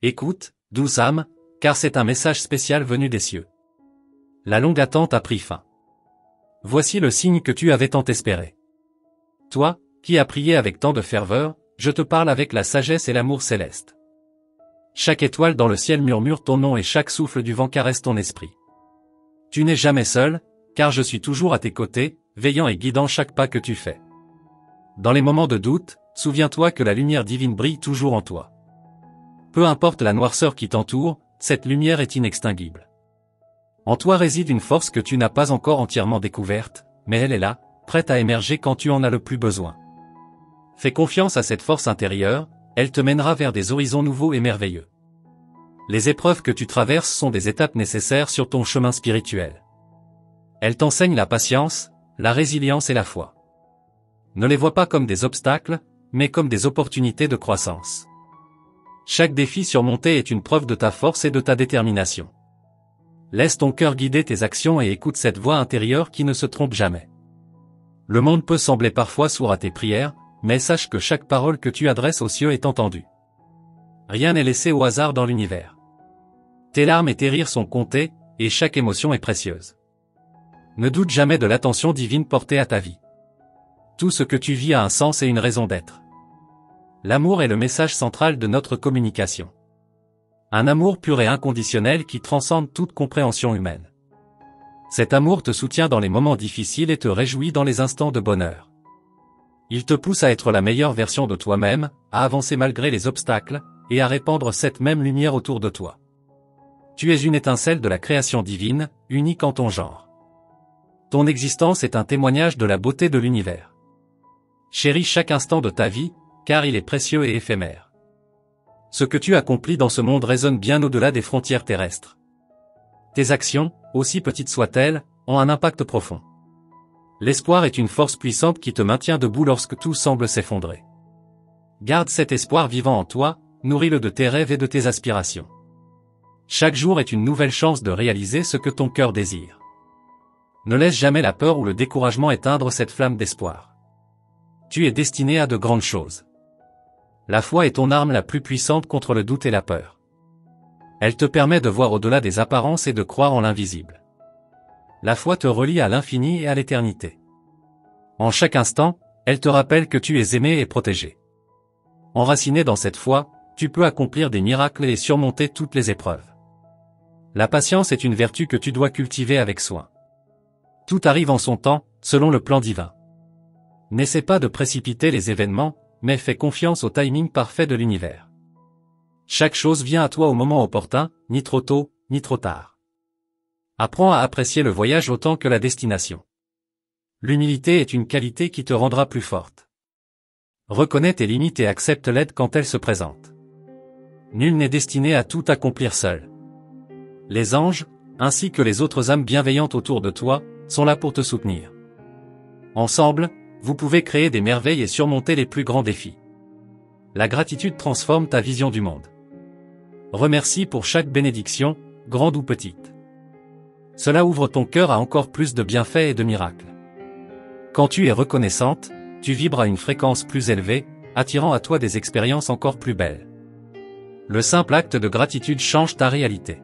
Écoute, douce âme, car c'est un message spécial venu des cieux. La longue attente a pris fin. Voici le signe que tu avais tant espéré. Toi, qui as prié avec tant de ferveur, je te parle avec la sagesse et l'amour céleste. Chaque étoile dans le ciel murmure ton nom et chaque souffle du vent caresse ton esprit. Tu n'es jamais seul, car je suis toujours à tes côtés, veillant et guidant chaque pas que tu fais. Dans les moments de doute, souviens-toi que la lumière divine brille toujours en toi. Peu importe la noirceur qui t'entoure, cette lumière est inextinguible. En toi réside une force que tu n'as pas encore entièrement découverte, mais elle est là, prête à émerger quand tu en as le plus besoin. Fais confiance à cette force intérieure, elle te mènera vers des horizons nouveaux et merveilleux. Les épreuves que tu traverses sont des étapes nécessaires sur ton chemin spirituel. Elles t'enseignent la patience, la résilience et la foi. Ne les vois pas comme des obstacles, mais comme des opportunités de croissance. Chaque défi surmonté est une preuve de ta force et de ta détermination. Laisse ton cœur guider tes actions et écoute cette voix intérieure qui ne se trompe jamais. Le monde peut sembler parfois sourd à tes prières, mais sache que chaque parole que tu adresses aux cieux est entendue. Rien n'est laissé au hasard dans l'univers. Tes larmes et tes rires sont comptés, et chaque émotion est précieuse. Ne doute jamais de l'attention divine portée à ta vie. Tout ce que tu vis a un sens et une raison d'être. L'amour est le message central de notre communication. Un amour pur et inconditionnel qui transcende toute compréhension humaine. Cet amour te soutient dans les moments difficiles et te réjouit dans les instants de bonheur. Il te pousse à être la meilleure version de toi-même, à avancer malgré les obstacles, et à répandre cette même lumière autour de toi. Tu es une étincelle de la création divine, unique en ton genre. Ton existence est un témoignage de la beauté de l'univers. Chéris chaque instant de ta vie, car il est précieux et éphémère. Ce que tu accomplis dans ce monde résonne bien au-delà des frontières terrestres. Tes actions, aussi petites soient-elles, ont un impact profond. L'espoir est une force puissante qui te maintient debout lorsque tout semble s'effondrer. Garde cet espoir vivant en toi, nourris-le de tes rêves et de tes aspirations. Chaque jour est une nouvelle chance de réaliser ce que ton cœur désire. Ne laisse jamais la peur ou le découragement éteindre cette flamme d'espoir. Tu es destiné à de grandes choses. La foi est ton arme la plus puissante contre le doute et la peur. Elle te permet de voir au-delà des apparences et de croire en l'invisible. La foi te relie à l'infini et à l'éternité. En chaque instant, elle te rappelle que tu es aimé et protégé. Enraciné dans cette foi, tu peux accomplir des miracles et surmonter toutes les épreuves. La patience est une vertu que tu dois cultiver avec soin. Tout arrive en son temps, selon le plan divin. N'essaie pas de précipiter les événements, mais fais confiance au timing parfait de l'univers. Chaque chose vient à toi au moment opportun, ni trop tôt, ni trop tard. Apprends à apprécier le voyage autant que la destination. L'humilité est une qualité qui te rendra plus forte. Reconnais tes limites et accepte l'aide quand elle se présente. Nul n'est destiné à tout accomplir seul. Les anges, ainsi que les autres âmes bienveillantes autour de toi, sont là pour te soutenir. Ensemble, vous pouvez créer des merveilles et surmonter les plus grands défis. La gratitude transforme ta vision du monde. Remercie pour chaque bénédiction, grande ou petite. Cela ouvre ton cœur à encore plus de bienfaits et de miracles. Quand tu es reconnaissante, tu vibres à une fréquence plus élevée, attirant à toi des expériences encore plus belles. Le simple acte de gratitude change ta réalité.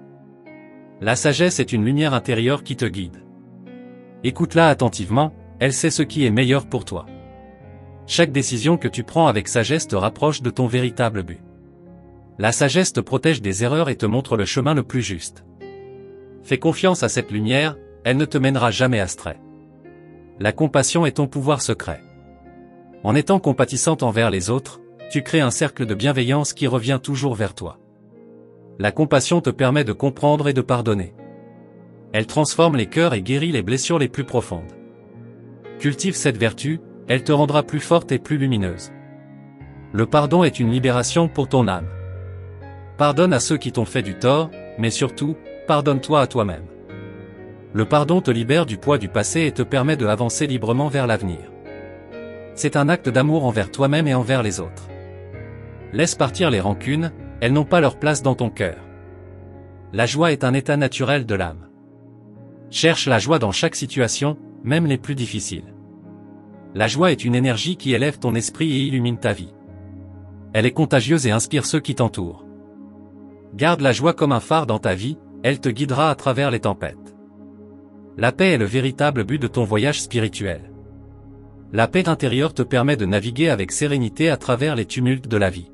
La sagesse est une lumière intérieure qui te guide. Écoute-la attentivement, elle sait ce qui est meilleur pour toi. Chaque décision que tu prends avec sagesse te rapproche de ton véritable but. La sagesse te protège des erreurs et te montre le chemin le plus juste. Fais confiance à cette lumière, elle ne te mènera jamais astray. La compassion est ton pouvoir secret. En étant compatissante envers les autres, tu crées un cercle de bienveillance qui revient toujours vers toi. La compassion te permet de comprendre et de pardonner. Elle transforme les cœurs et guérit les blessures les plus profondes. Cultive cette vertu, elle te rendra plus forte et plus lumineuse. Le pardon est une libération pour ton âme. Pardonne à ceux qui t'ont fait du tort, mais surtout, pardonne-toi à toi-même. Le pardon te libère du poids du passé et te permet de avancer librement vers l'avenir. C'est un acte d'amour envers toi-même et envers les autres. Laisse partir les rancunes, elles n'ont pas leur place dans ton cœur. La joie est un état naturel de l'âme. Cherche la joie dans chaque situation, même les plus difficiles. La joie est une énergie qui élève ton esprit et illumine ta vie. Elle est contagieuse et inspire ceux qui t'entourent. Garde la joie comme un phare dans ta vie, elle te guidera à travers les tempêtes. La paix est le véritable but de ton voyage spirituel. La paix intérieure te permet de naviguer avec sérénité à travers les tumultes de la vie.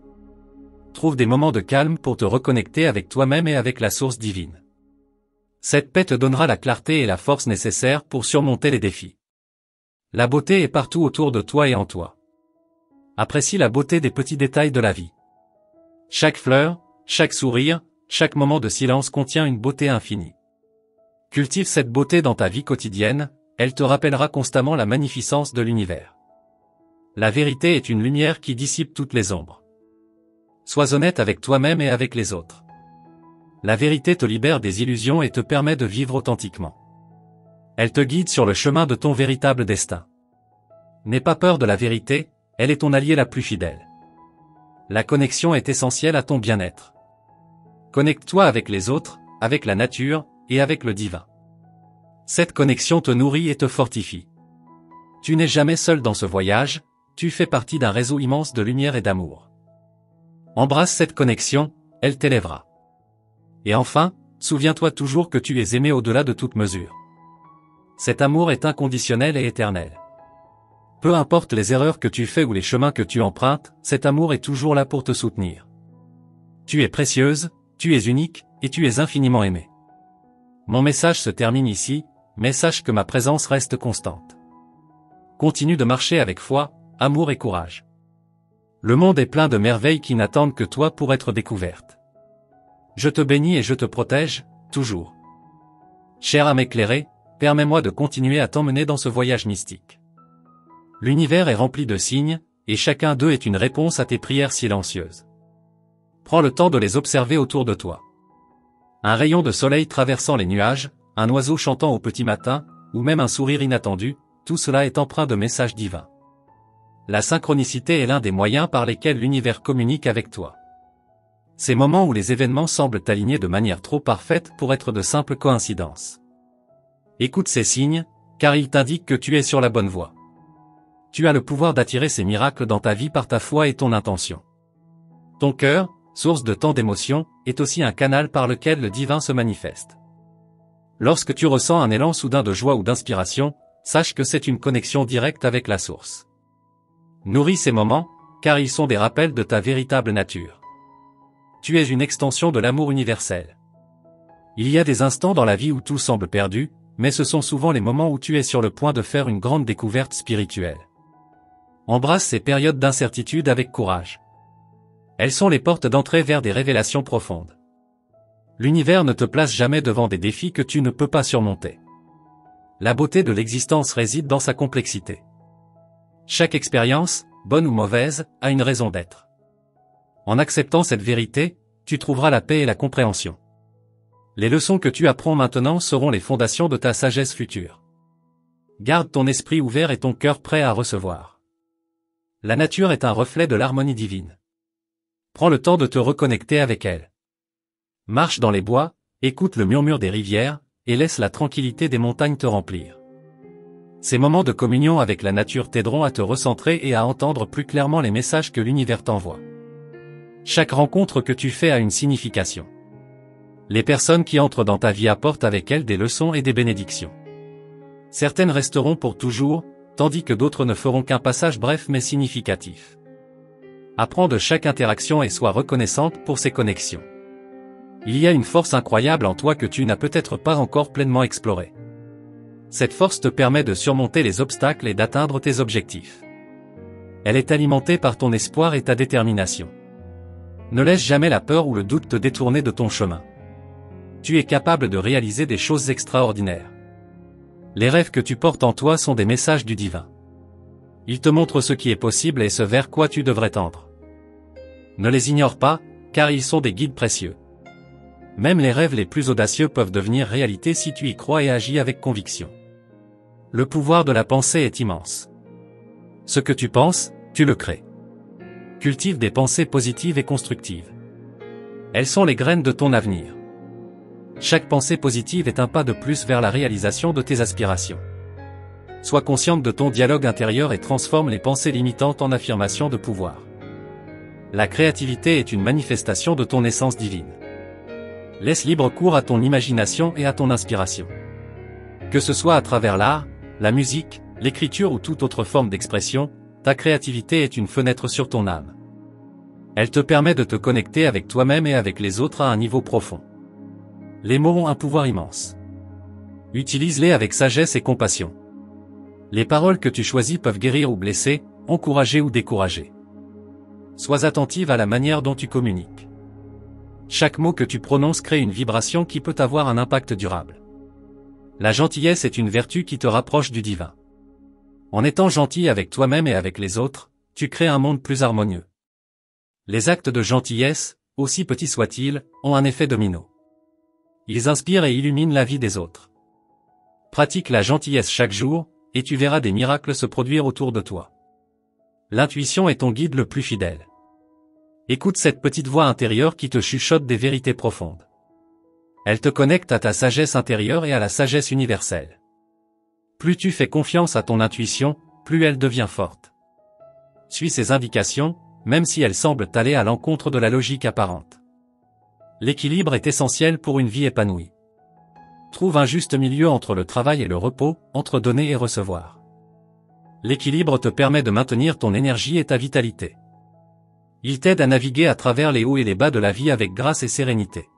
Trouve des moments de calme pour te reconnecter avec toi-même et avec la source divine. Cette paix te donnera la clarté et la force nécessaires pour surmonter les défis. La beauté est partout autour de toi et en toi. Apprécie la beauté des petits détails de la vie. Chaque fleur, chaque sourire, chaque moment de silence contient une beauté infinie. Cultive cette beauté dans ta vie quotidienne, elle te rappellera constamment la magnificence de l'univers. La vérité est une lumière qui dissipe toutes les ombres. Sois honnête avec toi-même et avec les autres. La vérité te libère des illusions et te permet de vivre authentiquement. Elle te guide sur le chemin de ton véritable destin. N'aie pas peur de la vérité, elle est ton allié la plus fidèle. La connexion est essentielle à ton bien-être. Connecte-toi avec les autres, avec la nature, et avec le divin. Cette connexion te nourrit et te fortifie. Tu n'es jamais seul dans ce voyage, tu fais partie d'un réseau immense de lumière et d'amour. Embrasse cette connexion, elle t'élèvera. Et enfin, souviens-toi toujours que tu es aimé au-delà de toute mesure. Cet amour est inconditionnel et éternel. Peu importe les erreurs que tu fais ou les chemins que tu empruntes, cet amour est toujours là pour te soutenir. Tu es précieuse, tu es unique, et tu es infiniment aimée. Mon message se termine ici, mais sache que ma présence reste constante. Continue de marcher avec foi, amour et courage. Le monde est plein de merveilles qui n'attendent que toi pour être découvertes. Je te bénis et je te protège, toujours. Cher âme éclairée, permets-moi de continuer à t'emmener dans ce voyage mystique. L'univers est rempli de signes, et chacun d'eux est une réponse à tes prières silencieuses. Prends le temps de les observer autour de toi. Un rayon de soleil traversant les nuages, un oiseau chantant au petit matin, ou même un sourire inattendu, tout cela est empreint de messages divins. La synchronicité est l'un des moyens par lesquels l'univers communique avec toi. Ces moments où les événements semblent alignés de manière trop parfaite pour être de simples coïncidences. Écoute ces signes, car ils t'indiquent que tu es sur la bonne voie. Tu as le pouvoir d'attirer ces miracles dans ta vie par ta foi et ton intention. Ton cœur, source de tant d'émotions, est aussi un canal par lequel le divin se manifeste. Lorsque tu ressens un élan soudain de joie ou d'inspiration, sache que c'est une connexion directe avec la source. Nourris ces moments, car ils sont des rappels de ta véritable nature. Tu es une extension de l'amour universel. Il y a des instants dans la vie où tout semble perdu, mais ce sont souvent les moments où tu es sur le point de faire une grande découverte spirituelle. Embrasse ces périodes d'incertitude avec courage. Elles sont les portes d'entrée vers des révélations profondes. L'univers ne te place jamais devant des défis que tu ne peux pas surmonter. La beauté de l'existence réside dans sa complexité. Chaque expérience, bonne ou mauvaise, a une raison d'être. En acceptant cette vérité, tu trouveras la paix et la compréhension. Les leçons que tu apprends maintenant seront les fondations de ta sagesse future. Garde ton esprit ouvert et ton cœur prêt à recevoir. La nature est un reflet de l'harmonie divine. Prends le temps de te reconnecter avec elle. Marche dans les bois, écoute le murmure des rivières, et laisse la tranquillité des montagnes te remplir. Ces moments de communion avec la nature t'aideront à te recentrer et à entendre plus clairement les messages que l'univers t'envoie. Chaque rencontre que tu fais a une signification. Les personnes qui entrent dans ta vie apportent avec elles des leçons et des bénédictions. Certaines resteront pour toujours, tandis que d'autres ne feront qu'un passage bref mais significatif. Apprends de chaque interaction et sois reconnaissante pour ces connexions. Il y a une force incroyable en toi que tu n'as peut-être pas encore pleinement explorée. Cette force te permet de surmonter les obstacles et d'atteindre tes objectifs. Elle est alimentée par ton espoir et ta détermination. Ne laisse jamais la peur ou le doute te détourner de ton chemin. Tu es capable de réaliser des choses extraordinaires. Les rêves que tu portes en toi sont des messages du divin. Ils te montrent ce qui est possible et ce vers quoi tu devrais tendre. Ne les ignore pas, car ils sont des guides précieux. Même les rêves les plus audacieux peuvent devenir réalité si tu y crois et agis avec conviction. Le pouvoir de la pensée est immense. Ce que tu penses, tu le crées. Cultive des pensées positives et constructives. Elles sont les graines de ton avenir. Chaque pensée positive est un pas de plus vers la réalisation de tes aspirations. Sois consciente de ton dialogue intérieur et transforme les pensées limitantes en affirmations de pouvoir. La créativité est une manifestation de ton essence divine. Laisse libre cours à ton imagination et à ton inspiration. Que ce soit à travers l'art, la musique, l'écriture ou toute autre forme d'expression, ta créativité est une fenêtre sur ton âme. Elle te permet de te connecter avec toi-même et avec les autres à un niveau profond. Les mots ont un pouvoir immense. Utilise-les avec sagesse et compassion. Les paroles que tu choisis peuvent guérir ou blesser, encourager ou décourager. Sois attentive à la manière dont tu communiques. Chaque mot que tu prononces crée une vibration qui peut avoir un impact durable. La gentillesse est une vertu qui te rapproche du divin. En étant gentil avec toi-même et avec les autres, tu crées un monde plus harmonieux. Les actes de gentillesse, aussi petits soient-ils, ont un effet domino. Ils inspirent et illuminent la vie des autres. Pratique la gentillesse chaque jour, et tu verras des miracles se produire autour de toi. L'intuition est ton guide le plus fidèle. Écoute cette petite voix intérieure qui te chuchote des vérités profondes. Elle te connecte à ta sagesse intérieure et à la sagesse universelle. Plus tu fais confiance à ton intuition, plus elle devient forte. Suis ses indications, même si elles semblent aller à l'encontre de la logique apparente. L'équilibre est essentiel pour une vie épanouie. Trouve un juste milieu entre le travail et le repos, entre donner et recevoir. L'équilibre te permet de maintenir ton énergie et ta vitalité. Il t'aide à naviguer à travers les hauts et les bas de la vie avec grâce et sérénité.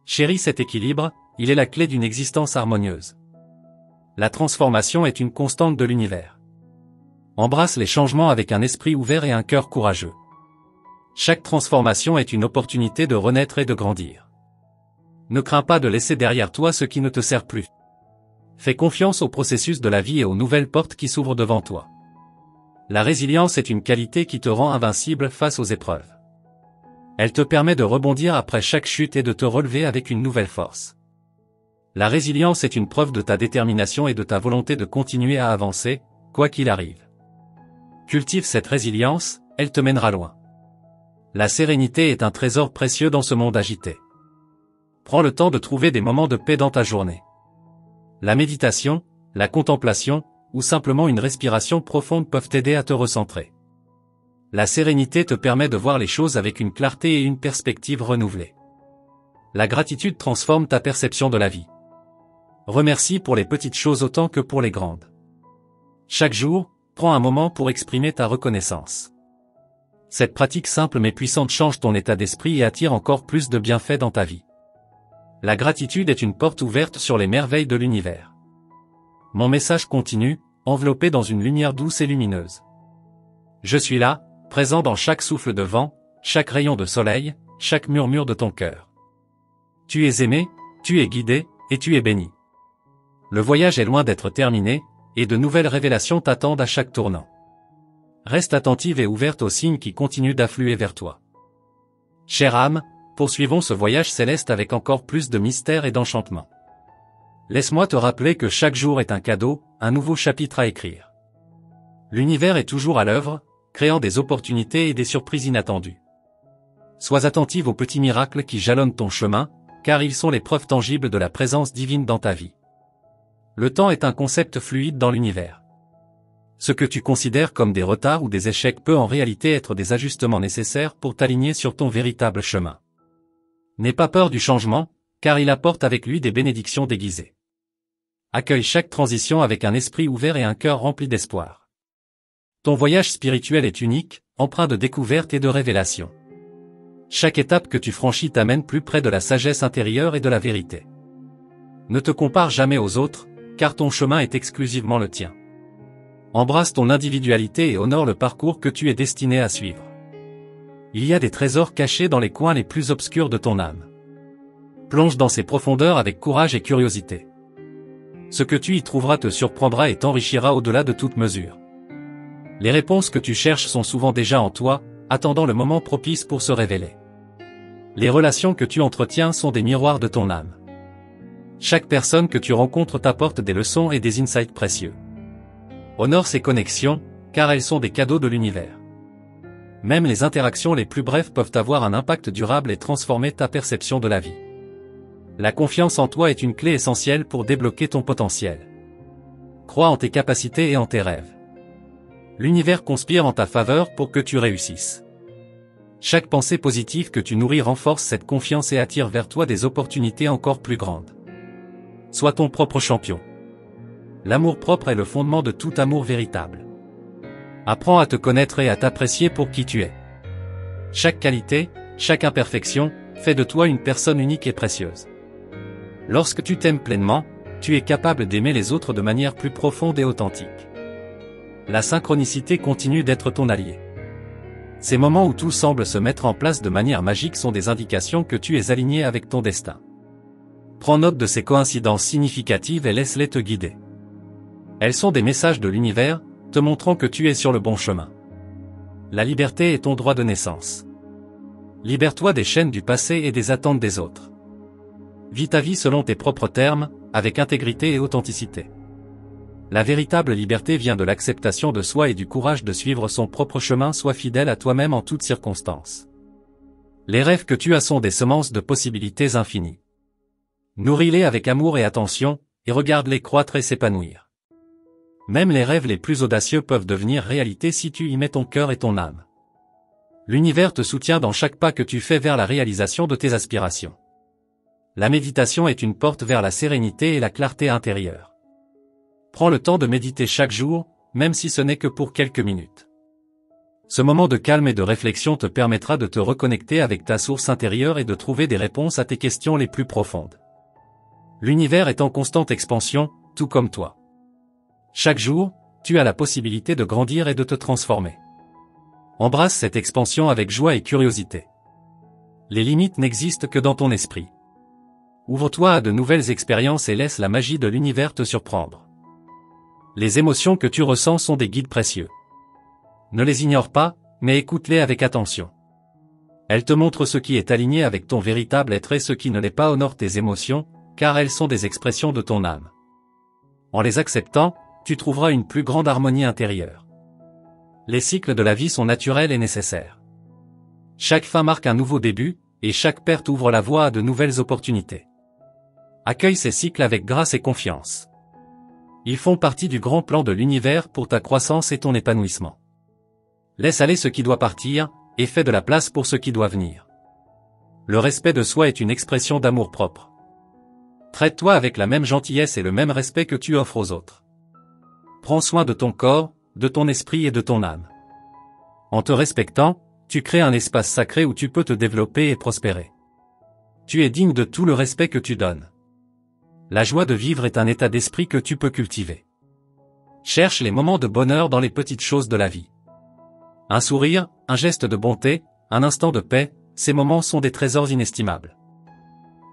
Chéris cet équilibre, il est la clé d'une existence harmonieuse. La transformation est une constante de l'univers. Embrasse les changements avec un esprit ouvert et un cœur courageux. Chaque transformation est une opportunité de renaître et de grandir. Ne crains pas de laisser derrière toi ce qui ne te sert plus. Fais confiance au processus de la vie et aux nouvelles portes qui s'ouvrent devant toi. La résilience est une qualité qui te rend invincible face aux épreuves. Elle te permet de rebondir après chaque chute et de te relever avec une nouvelle force. La résilience est une preuve de ta détermination et de ta volonté de continuer à avancer, quoi qu'il arrive. Cultive cette résilience, elle te mènera loin. La sérénité est un trésor précieux dans ce monde agité. Prends le temps de trouver des moments de paix dans ta journée. La méditation, la contemplation, ou simplement une respiration profonde peuvent t'aider à te recentrer. La sérénité te permet de voir les choses avec une clarté et une perspective renouvelée. La gratitude transforme ta perception de la vie. Remercie pour les petites choses autant que pour les grandes. Chaque jour, prends un moment pour exprimer ta reconnaissance. Cette pratique simple mais puissante change ton état d'esprit et attire encore plus de bienfaits dans ta vie. La gratitude est une porte ouverte sur les merveilles de l'univers. Mon message continue, enveloppé dans une lumière douce et lumineuse. Je suis là, présent dans chaque souffle de vent, chaque rayon de soleil, chaque murmure de ton cœur. Tu es aimé, tu es guidé, et tu es béni. Le voyage est loin d'être terminé, et de nouvelles révélations t'attendent à chaque tournant. Reste attentive et ouverte aux signes qui continuent d'affluer vers toi. Chère âme, poursuivons ce voyage céleste avec encore plus de mystère et d'enchantement. Laisse-moi te rappeler que chaque jour est un cadeau, un nouveau chapitre à écrire. L'univers est toujours à l'œuvre, créant des opportunités et des surprises inattendues. Sois attentive aux petits miracles qui jalonnent ton chemin, car ils sont les preuves tangibles de la présence divine dans ta vie. Le temps est un concept fluide dans l'univers. Ce que tu considères comme des retards ou des échecs peut en réalité être des ajustements nécessaires pour t'aligner sur ton véritable chemin. N'aie pas peur du changement, car il apporte avec lui des bénédictions déguisées. Accueille chaque transition avec un esprit ouvert et un cœur rempli d'espoir. Ton voyage spirituel est unique, empreint de découvertes et de révélations. Chaque étape que tu franchis t'amène plus près de la sagesse intérieure et de la vérité. Ne te compare jamais aux autres, car ton chemin est exclusivement le tien. Embrasse ton individualité et honore le parcours que tu es destiné à suivre. Il y a des trésors cachés dans les coins les plus obscurs de ton âme. Plonge dans ces profondeurs avec courage et curiosité. Ce que tu y trouveras te surprendra et t'enrichira au-delà de toute mesure. Les réponses que tu cherches sont souvent déjà en toi, attendant le moment propice pour se révéler. Les relations que tu entretiens sont des miroirs de ton âme. Chaque personne que tu rencontres t'apporte des leçons et des insights précieux. Honore ces connexions, car elles sont des cadeaux de l'univers. Même les interactions les plus brèves peuvent avoir un impact durable et transformer ta perception de la vie. La confiance en toi est une clé essentielle pour débloquer ton potentiel. Crois en tes capacités et en tes rêves. L'univers conspire en ta faveur pour que tu réussisses. Chaque pensée positive que tu nourris renforce cette confiance et attire vers toi des opportunités encore plus grandes. Sois ton propre champion. L'amour-propre est le fondement de tout amour véritable. Apprends à te connaître et à t'apprécier pour qui tu es. Chaque qualité, chaque imperfection, fait de toi une personne unique et précieuse. Lorsque tu t'aimes pleinement, tu es capable d'aimer les autres de manière plus profonde et authentique. La synchronicité continue d'être ton allié. Ces moments où tout semble se mettre en place de manière magique sont des indications que tu es aligné avec ton destin. Prends note de ces coïncidences significatives et laisse-les te guider. Elles sont des messages de l'univers, te montrant que tu es sur le bon chemin. La liberté est ton droit de naissance. Libère-toi des chaînes du passé et des attentes des autres. Vis ta vie selon tes propres termes, avec intégrité et authenticité. La véritable liberté vient de l'acceptation de soi et du courage de suivre son propre chemin. Sois fidèle à toi-même en toutes circonstances. Les rêves que tu as sont des semences de possibilités infinies. Nourris-les avec amour et attention, et regarde-les croître et s'épanouir. Même les rêves les plus audacieux peuvent devenir réalité si tu y mets ton cœur et ton âme. L'univers te soutient dans chaque pas que tu fais vers la réalisation de tes aspirations. La méditation est une porte vers la sérénité et la clarté intérieure. Prends le temps de méditer chaque jour, même si ce n'est que pour quelques minutes. Ce moment de calme et de réflexion te permettra de te reconnecter avec ta source intérieure et de trouver des réponses à tes questions les plus profondes. L'univers est en constante expansion, tout comme toi. Chaque jour, tu as la possibilité de grandir et de te transformer. Embrasse cette expansion avec joie et curiosité. Les limites n'existent que dans ton esprit. Ouvre-toi à de nouvelles expériences et laisse la magie de l'univers te surprendre. Les émotions que tu ressens sont des guides précieux. Ne les ignore pas, mais écoute-les avec attention. Elles te montrent ce qui est aligné avec ton véritable être et ce qui ne l'est pas. Honore tes émotions, car elles sont des expressions de ton âme. En les acceptant, tu trouveras une plus grande harmonie intérieure. Les cycles de la vie sont naturels et nécessaires. Chaque fin marque un nouveau début, et chaque perte ouvre la voie à de nouvelles opportunités. Accueille ces cycles avec grâce et confiance. Ils font partie du grand plan de l'univers pour ta croissance et ton épanouissement. Laisse aller ce qui doit partir, et fais de la place pour ce qui doit venir. Le respect de soi est une expression d'amour-propre. Traite-toi avec la même gentillesse et le même respect que tu offres aux autres. Prends soin de ton corps, de ton esprit et de ton âme. En te respectant, tu crées un espace sacré où tu peux te développer et prospérer. Tu es digne de tout le respect que tu donnes. La joie de vivre est un état d'esprit que tu peux cultiver. Cherche les moments de bonheur dans les petites choses de la vie. Un sourire, un geste de bonté, un instant de paix, ces moments sont des trésors inestimables.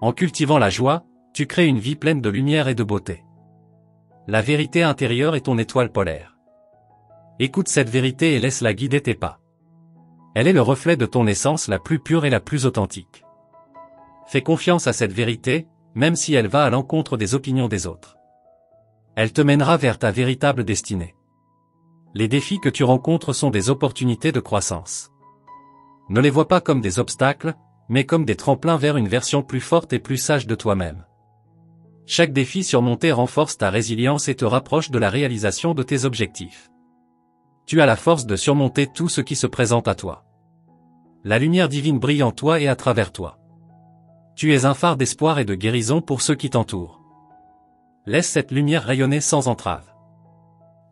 En cultivant la joie, tu crées une vie pleine de lumière et de beauté. La vérité intérieure est ton étoile polaire. Écoute cette vérité et laisse-la guider tes pas. Elle est le reflet de ton essence la plus pure et la plus authentique. Fais confiance à cette vérité, même si elle va à l'encontre des opinions des autres. Elle te mènera vers ta véritable destinée. Les défis que tu rencontres sont des opportunités de croissance. Ne les vois pas comme des obstacles, mais comme des tremplins vers une version plus forte et plus sage de toi-même. Chaque défi surmonté renforce ta résilience et te rapproche de la réalisation de tes objectifs. Tu as la force de surmonter tout ce qui se présente à toi. La lumière divine brille en toi et à travers toi. Tu es un phare d'espoir et de guérison pour ceux qui t'entourent. Laisse cette lumière rayonner sans entrave.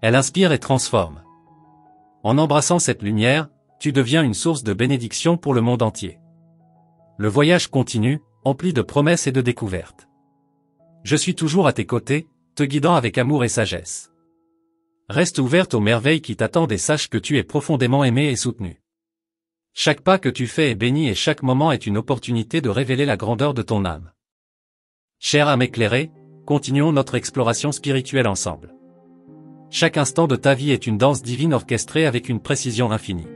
Elle inspire et transforme. En embrassant cette lumière, tu deviens une source de bénédiction pour le monde entier. Le voyage continue, empli de promesses et de découvertes. Je suis toujours à tes côtés, te guidant avec amour et sagesse. Reste ouverte aux merveilles qui t'attendent et sache que tu es profondément aimé et soutenu. Chaque pas que tu fais est béni et chaque moment est une opportunité de révéler la grandeur de ton âme. Chère âme éclairée, continuons notre exploration spirituelle ensemble. Chaque instant de ta vie est une danse divine orchestrée avec une précision infinie.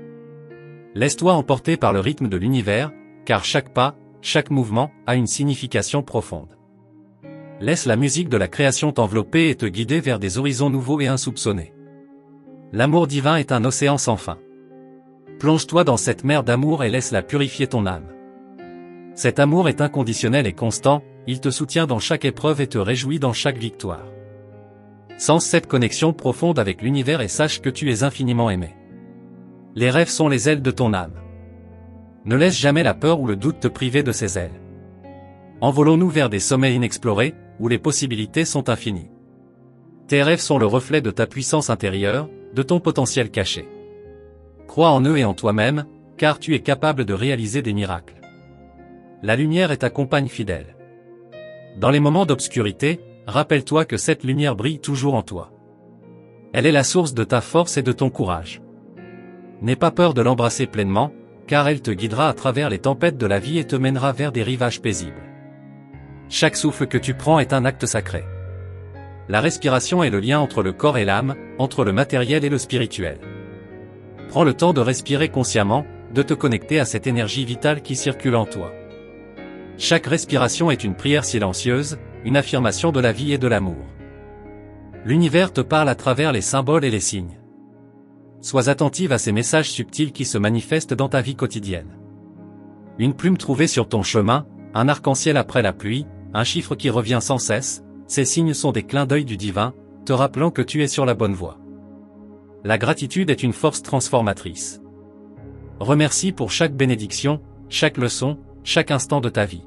Laisse-toi emporter par le rythme de l'univers, car chaque pas, chaque mouvement, a une signification profonde. Laisse la musique de la création t'envelopper et te guider vers des horizons nouveaux et insoupçonnés. L'amour divin est un océan sans fin. Plonge-toi dans cette mer d'amour et laisse-la purifier ton âme. Cet amour est inconditionnel et constant, il te soutient dans chaque épreuve et te réjouit dans chaque victoire. Sens cette connexion profonde avec l'univers et sache que tu es infiniment aimé. Les rêves sont les ailes de ton âme. Ne laisse jamais la peur ou le doute te priver de ses ailes. Envolons-nous vers des sommets inexplorés, où les possibilités sont infinies. Tes rêves sont le reflet de ta puissance intérieure, de ton potentiel caché. Crois en eux et en toi-même, car tu es capable de réaliser des miracles. La lumière est ta compagne fidèle. Dans les moments d'obscurité, rappelle-toi que cette lumière brille toujours en toi. Elle est la source de ta force et de ton courage. N'aie pas peur de l'embrasser pleinement, car elle te guidera à travers les tempêtes de la vie et te mènera vers des rivages paisibles. Chaque souffle que tu prends est un acte sacré. La respiration est le lien entre le corps et l'âme, entre le matériel et le spirituel. Prends le temps de respirer consciemment, de te connecter à cette énergie vitale qui circule en toi. Chaque respiration est une prière silencieuse, une affirmation de la vie et de l'amour. L'univers te parle à travers les symboles et les signes. Sois attentive à ces messages subtils qui se manifestent dans ta vie quotidienne. Une plume trouvée sur ton chemin, un arc-en-ciel après la pluie, un chiffre qui revient sans cesse, ces signes sont des clins d'œil du divin, te rappelant que tu es sur la bonne voie. La gratitude est une force transformatrice. Remercie pour chaque bénédiction, chaque leçon, chaque instant de ta vie.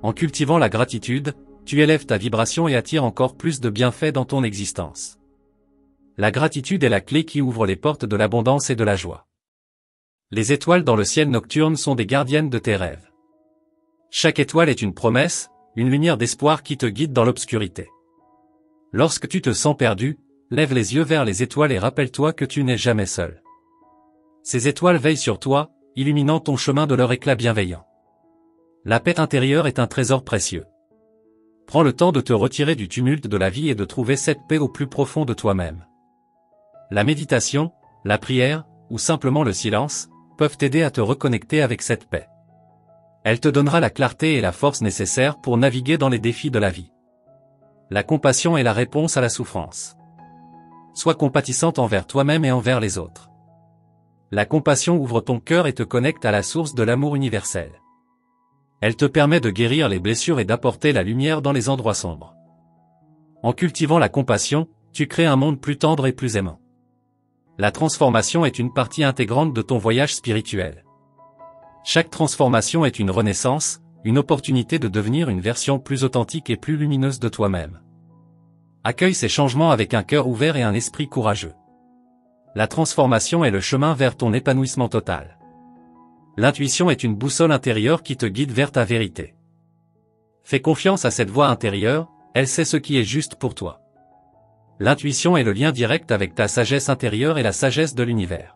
En cultivant la gratitude, tu élèves ta vibration et attires encore plus de bienfaits dans ton existence. La gratitude est la clé qui ouvre les portes de l'abondance et de la joie. Les étoiles dans le ciel nocturne sont des gardiennes de tes rêves. Chaque étoile est une promesse, une lumière d'espoir qui te guide dans l'obscurité. Lorsque tu te sens perdu, lève les yeux vers les étoiles et rappelle-toi que tu n'es jamais seul. Ces étoiles veillent sur toi, illuminant ton chemin de leur éclat bienveillant. La paix intérieure est un trésor précieux. Prends le temps de te retirer du tumulte de la vie et de trouver cette paix au plus profond de toi-même. La méditation, la prière, ou simplement le silence, peuvent t'aider à te reconnecter avec cette paix. Elle te donnera la clarté et la force nécessaires pour naviguer dans les défis de la vie. La compassion est la réponse à la souffrance. Sois compatissante envers toi-même et envers les autres. La compassion ouvre ton cœur et te connecte à la source de l'amour universel. Elle te permet de guérir les blessures et d'apporter la lumière dans les endroits sombres. En cultivant la compassion, tu crées un monde plus tendre et plus aimant. La transformation est une partie intégrante de ton voyage spirituel. Chaque transformation est une renaissance, une opportunité de devenir une version plus authentique et plus lumineuse de toi-même. Accueille ces changements avec un cœur ouvert et un esprit courageux. La transformation est le chemin vers ton épanouissement total. L'intuition est une boussole intérieure qui te guide vers ta vérité. Fais confiance à cette voix intérieure, elle sait ce qui est juste pour toi. L'intuition est le lien direct avec ta sagesse intérieure et la sagesse de l'univers.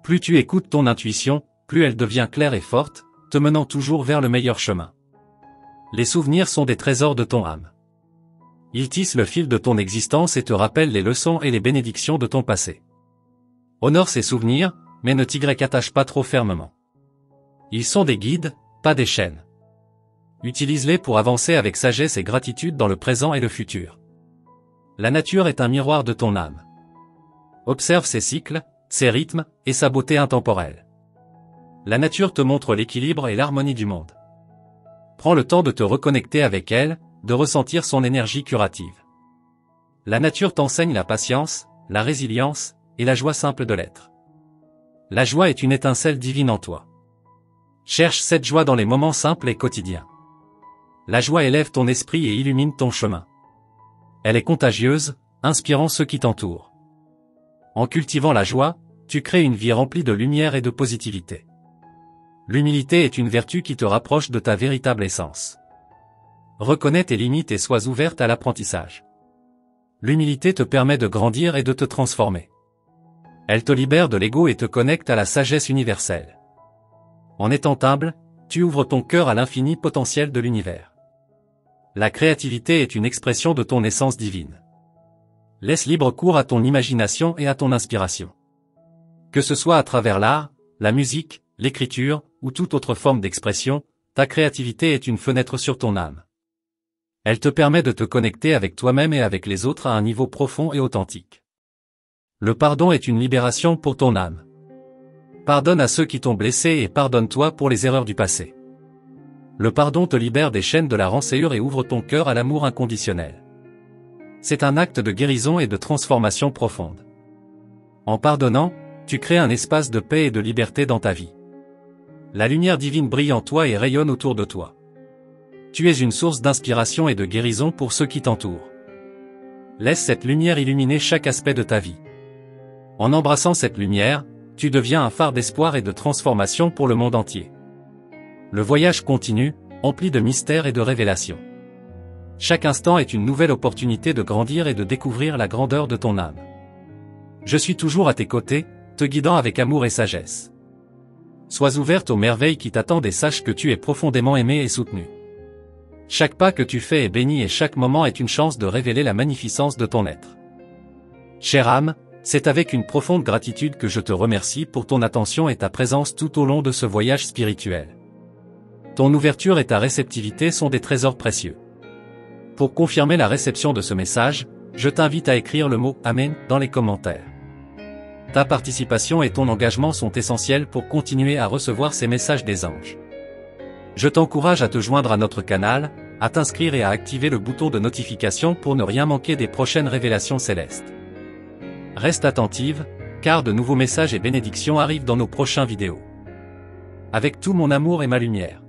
Plus tu écoutes ton intuition, plus elle devient claire et forte, te menant toujours vers le meilleur chemin. Les souvenirs sont des trésors de ton âme. Ils tissent le fil de ton existence et te rappellent les leçons et les bénédictions de ton passé. Honore ces souvenirs, mais ne t'y attache pas trop fermement. Ils sont des guides, pas des chaînes. Utilise-les pour avancer avec sagesse et gratitude dans le présent et le futur. La nature est un miroir de ton âme. Observe ses cycles, ses rythmes, et sa beauté intemporelle. La nature te montre l'équilibre et l'harmonie du monde. Prends le temps de te reconnecter avec elle, de ressentir son énergie curative. La nature t'enseigne la patience, la résilience, et la joie simple de l'être. La joie est une étincelle divine en toi. Cherche cette joie dans les moments simples et quotidiens. La joie élève ton esprit et illumine ton chemin. Elle est contagieuse, inspirant ceux qui t'entourent. En cultivant la joie, tu crées une vie remplie de lumière et de positivité. L'humilité est une vertu qui te rapproche de ta véritable essence. Reconnais tes limites et sois ouverte à l'apprentissage. L'humilité te permet de grandir et de te transformer. Elle te libère de l'ego et te connecte à la sagesse universelle. En étant humble, tu ouvres ton cœur à l'infini potentiel de l'univers. La créativité est une expression de ton essence divine. Laisse libre cours à ton imagination et à ton inspiration. Que ce soit à travers l'art, la musique, l'écriture, ou toute autre forme d'expression, ta créativité est une fenêtre sur ton âme. Elle te permet de te connecter avec toi-même et avec les autres à un niveau profond et authentique. Le pardon est une libération pour ton âme. Pardonne à ceux qui t'ont blessé et pardonne-toi pour les erreurs du passé. Le pardon te libère des chaînes de la rancœur et ouvre ton cœur à l'amour inconditionnel. C'est un acte de guérison et de transformation profonde. En pardonnant, tu crées un espace de paix et de liberté dans ta vie. La lumière divine brille en toi et rayonne autour de toi. Tu es une source d'inspiration et de guérison pour ceux qui t'entourent. Laisse cette lumière illuminer chaque aspect de ta vie. En embrassant cette lumière, tu deviens un phare d'espoir et de transformation pour le monde entier. Le voyage continue, empli de mystères et de révélations. Chaque instant est une nouvelle opportunité de grandir et de découvrir la grandeur de ton âme. Je suis toujours à tes côtés, te guidant avec amour et sagesse. Sois ouverte aux merveilles qui t'attendent et sache que tu es profondément aimée et soutenue. Chaque pas que tu fais est béni et chaque moment est une chance de révéler la magnificence de ton être. Chère âme, c'est avec une profonde gratitude que je te remercie pour ton attention et ta présence tout au long de ce voyage spirituel. Ton ouverture et ta réceptivité sont des trésors précieux. Pour confirmer la réception de ce message, je t'invite à écrire le mot « Amen » dans les commentaires. Ta participation et ton engagement sont essentiels pour continuer à recevoir ces messages des anges. Je t'encourage à te joindre à notre canal, à t'inscrire et à activer le bouton de notification pour ne rien manquer des prochaines révélations célestes. Reste attentive, car de nouveaux messages et bénédictions arrivent dans nos prochaines vidéos. Avec tout mon amour et ma lumière.